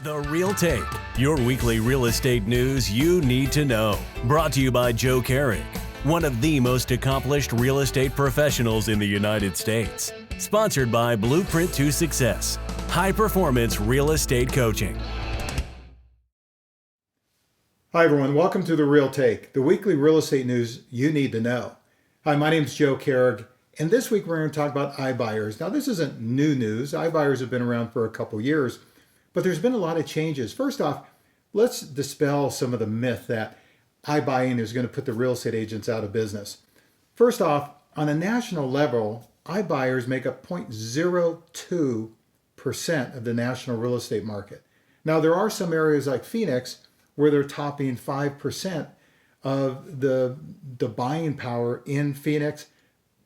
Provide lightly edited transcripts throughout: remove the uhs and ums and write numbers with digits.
The Real Take, your weekly real estate news you need to know. Brought to you by Joe Carrick, one of the most accomplished real estate professionals in the United States. Sponsored by Blueprint to Success, high performance real estate coaching. Hi everyone, welcome to The Real Take, the weekly real estate news you need to know. Hi, my name is Joe Carrick, and this week we're going to talk about iBuyers. Now this isn't new news. iBuyers have been around for a couple years, but there's been a lot of changes. First off, let's dispel some of the myth that iBuying is going to put the real estate agents out of business. First off, on a national level, iBuyers make up 0.02% of the national real estate market. Now there are some areas like Phoenix where they're topping 5% of the buying power in Phoenix,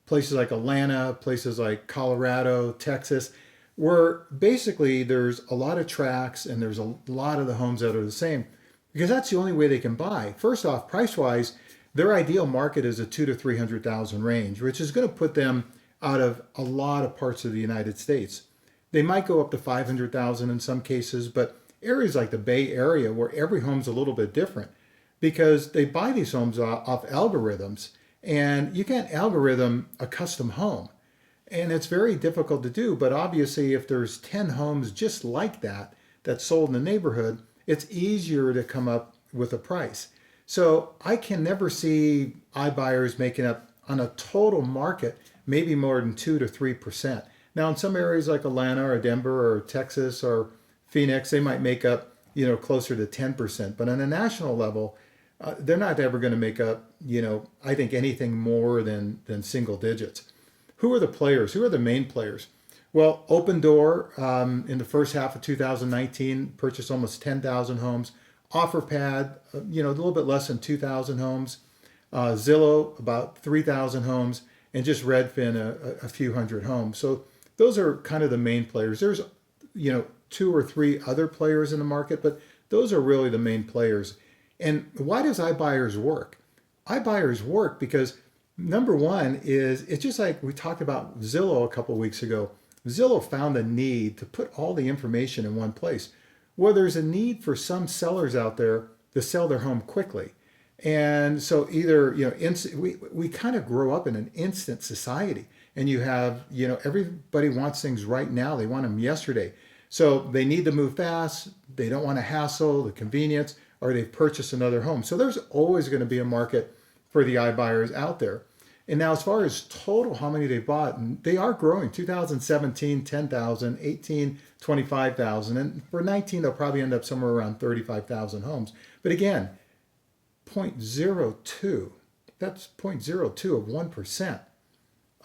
places like Atlanta, places like Colorado, Texas, where basically there's a lot of tracts and there's a lot of the homes that are the same, because that's the only way they can buy. First off, price-wise, their ideal market is a 200,000 to 300,000 range, which is going to put them out of a lot of parts of the United States. They might go up to 500,000 in some cases, but areas like the Bay Area, where every home's a little bit different, because they buy these homes off algorithms, and you can't algorithm a custom home. And it's very difficult to do, but obviously if there's 10 homes just like that that's sold in the neighborhood, it's easier to come up with a price. So I can never see iBuyers making up on a total market maybe more than 2 to 3%. Now in some areas like Atlanta or Denver or Texas or Phoenix, they might make up, closer to 10%. But on a national level, they're not ever going to make up, I think anything more than single digits. Who are the players? Who are the main players? Well, Open Door in the first half of 2019 purchased almost 10,000 homes. OfferPad, a little bit less than 2,000 homes. Zillow, about 3,000 homes. And just Redfin, a few hundred homes. So those are kind of the main players. There's, 2 or 3 other players in the market, but those are really the main players. And why does iBuyers work? iBuyers work because number one is, it's just like we talked about Zillow a couple of weeks ago. Zillow found a need to put all the information in one place. Well, there's a need for some sellers out there to sell their home quickly. And so either, we kind of grow up in an instant society, and you have, everybody wants things right now. They want them yesterday. So they need to move fast. They don't want to hassle, the convenience, or they've purchased another home. So there's always going to be a market for the iBuyers out there. And now as far as total how many they bought, and they are growing. 2017, 10,000, 18, 25,000. And for 19, they'll probably end up somewhere around 35,000 homes. But again, 0.02, that's 0.02 of 1%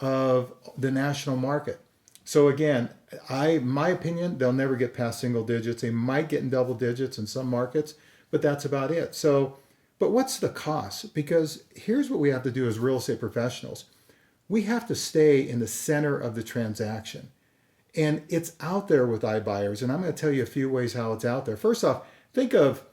of the national market. So again, my opinion, they'll never get past single digits. They might get in double digits in some markets, but that's about it. So, but what's the cost? Because here's what we have to do as real estate professionals. We have to stay in the center of the transaction. And it's out there with iBuyers. And I'm going to tell you a few ways how it's out there. First off, think of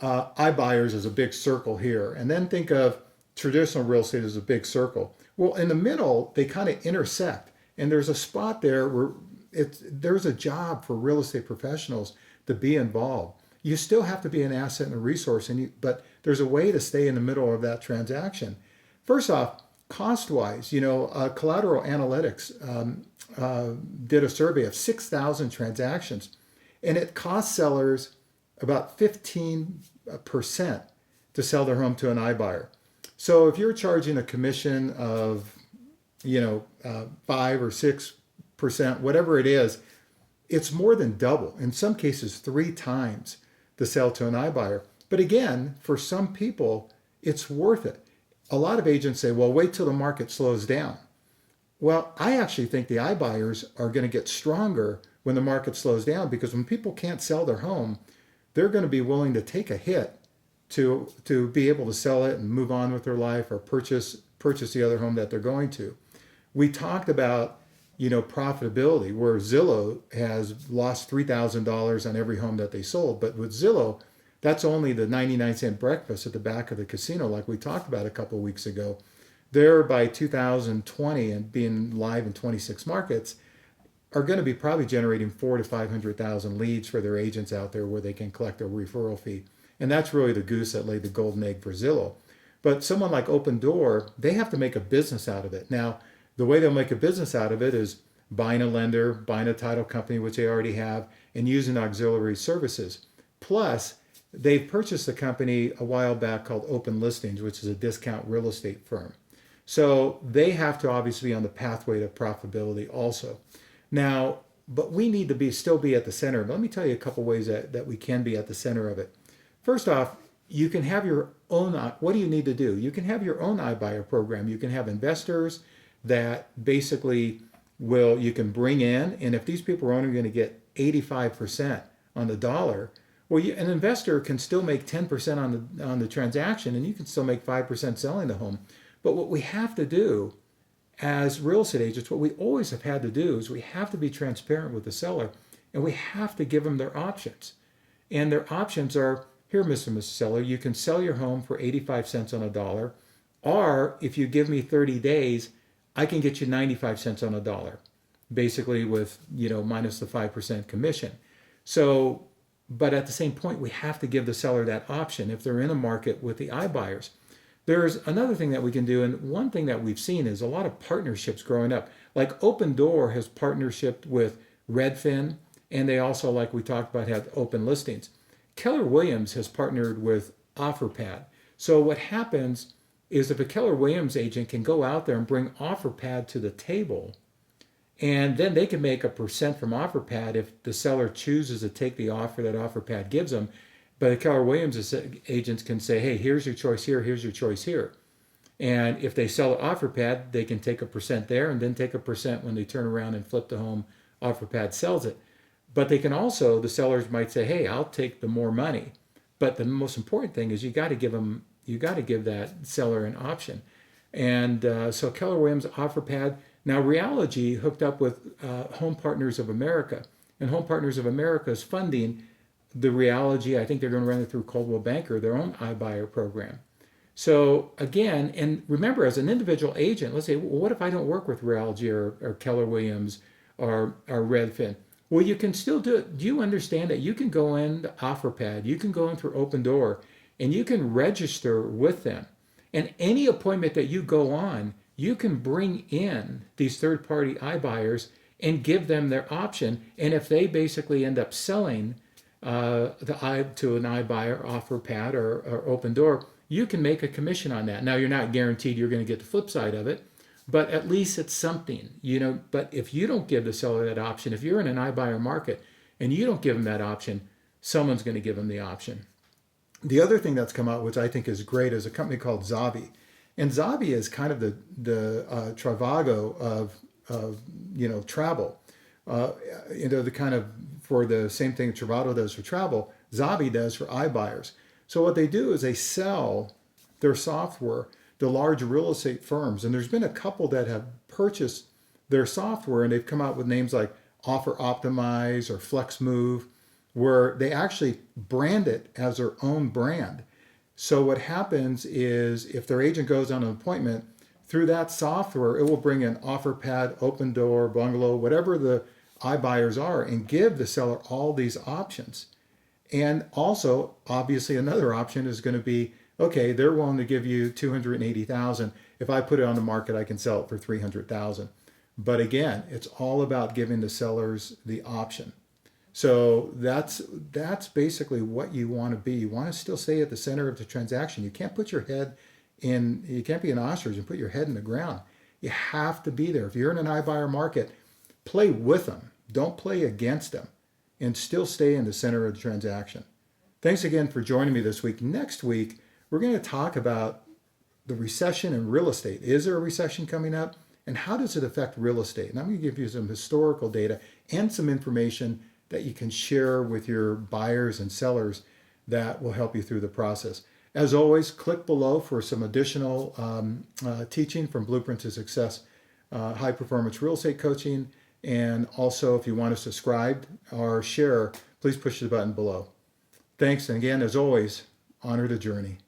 iBuyers as a big circle here. And then think of traditional real estate as a big circle. Well, in the middle, they kind of intersect. And there's a spot there where there's a job for real estate professionals to be involved. You still have to be an asset and a resource, but there's a way to stay in the middle of that transaction. First off, cost-wise, Collateral Analytics did a survey of 6,000 transactions, and it cost sellers about 15% to sell their home to an iBuyer. So if you're charging a commission of 5 or 6%, whatever it is, it's more than double, in some cases 3 times to sell to an iBuyer. But again, for some people, it's worth it. A lot of agents say, well, wait till the market slows down. Well, I actually think the iBuyers are going to get stronger when the market slows down, because when people can't sell their home, they're going to be willing to take a hit to be able to sell it and move on with their life, or purchase the other home that they're going to. We talked about, profitability, where Zillow has lost $3,000 on every home that they sold. But with Zillow, that's only the 99-cent breakfast at the back of the casino, like we talked about a couple of weeks ago. They're by 2020 and being live in 26 markets are going to be probably generating 400,000 to 500,000 leads for their agents out there where they can collect a referral fee. And that's really the goose that laid the golden egg for Zillow. But someone like Open Door, they have to make a business out of it. Now, the way they'll make a business out of it is buying a lender, buying a title company, which they already have, and using auxiliary services. Plus, they've purchased a company a while back called Open Listings, which is a discount real estate firm. So they have to obviously be on the pathway to profitability also. Now, but we need to still be at the center. Let me tell you a couple ways that we can be at the center of it. First off, you can have your own, what do you need to do? You can have your own iBuyer program. You can have investors that basically you can bring in, and if these people are only going to get 85% on the dollar, well, an investor can still make 10% on the transaction, and you can still make 5% selling the home. But what we have to do as real estate agents, what we always have had to do is we have to be transparent with the seller, and we have to give them their options. And their options are, here, Mr. and Mrs. Seller, you can sell your home for 85 cents on a dollar, or if you give me 30 days, I can get you 95 cents on a dollar, basically with, minus the 5% commission. So, but at the same point, we have to give the seller that option if they're in a market with the iBuyers. There's another thing that we can do, and one thing that we've seen is a lot of partnerships growing up. Like Open Door has partnership with Redfin, and they also, like we talked about, have Open Listings. Keller Williams has partnered with OfferPad. So what happens is if a Keller Williams agent can go out there and bring OfferPad to the table, and then they can make a percent from OfferPad if the seller chooses to take the offer that OfferPad gives them. But the Keller Williams agents can say, hey, here's your choice here, here's your choice here. And if they sell OfferPad, they can take a percent there and then take a percent when they turn around and flip the home, OfferPad sells it. But they can also, the sellers might say, hey, I'll take the more money. But the most important thing is you got to give that seller an option. And so Keller Williams, OfferPad. Now Realogy hooked up with Home Partners of America. And Home Partners of America is funding the Realogy. I think they're going to run it through Coldwell Banker, their own iBuyer program. So again, and remember, as an individual agent, let's say, well, what if I don't work with Realogy or Keller Williams or Redfin? Well, you can still do it. Do you understand that you can go in to OfferPad, you can go in through Open Door, and you can register with them. And any appointment that you go on, you can bring in these third-party iBuyers and give them their option. And if they basically end up selling to an iBuyer, OfferPad, or Open Door, you can make a commission on that. Now, you're not guaranteed you're going to get the flip side of it, but at least it's something, But if you don't give the seller that option, if you're in an iBuyer market and you don't give them that option, someone's going to give them the option. The other thing that's come out, which I think is great, is a company called Zavi. And Zavi is kind of the Trivago of travel. The kind of, for the same thing Trivago does for travel, Zavi does for iBuyers. So what they do is they sell their software to large real estate firms. And there's been a couple that have purchased their software, and they've come out with names like Offer Optimize or Flex Move, where they actually brand it as their own brand. So what happens is if their agent goes on an appointment, through that software, it will bring in OfferPad, Open Door, Bungalow, whatever the iBuyers are, and give the seller all these options. And also, obviously, another option is going to be, okay, they're willing to give you $280,000. If I put it on the market, I can sell it for $300,000. But again, it's all about giving the sellers the option. So that's basically what you want to be. You want to still stay at the center of the transaction. You can't put your head in, you can't be an ostrich and put your head in the ground. You have to be there. If you're in an iBuyer market, play with them. Don't play against them, and still stay in the center of the transaction. Thanks again for joining me this week. Next week, we're going to talk about the recession in real estate. Is there a recession coming up? And how does it affect real estate? And I'm going to give you some historical data and some information that you can share with your buyers and sellers that will help you through the process. As always, click below for some additional teaching from Blueprint to Success, high performance real estate coaching. And also, if you want to subscribe or share, please push the button below. Thanks. And again, as always, honor the journey.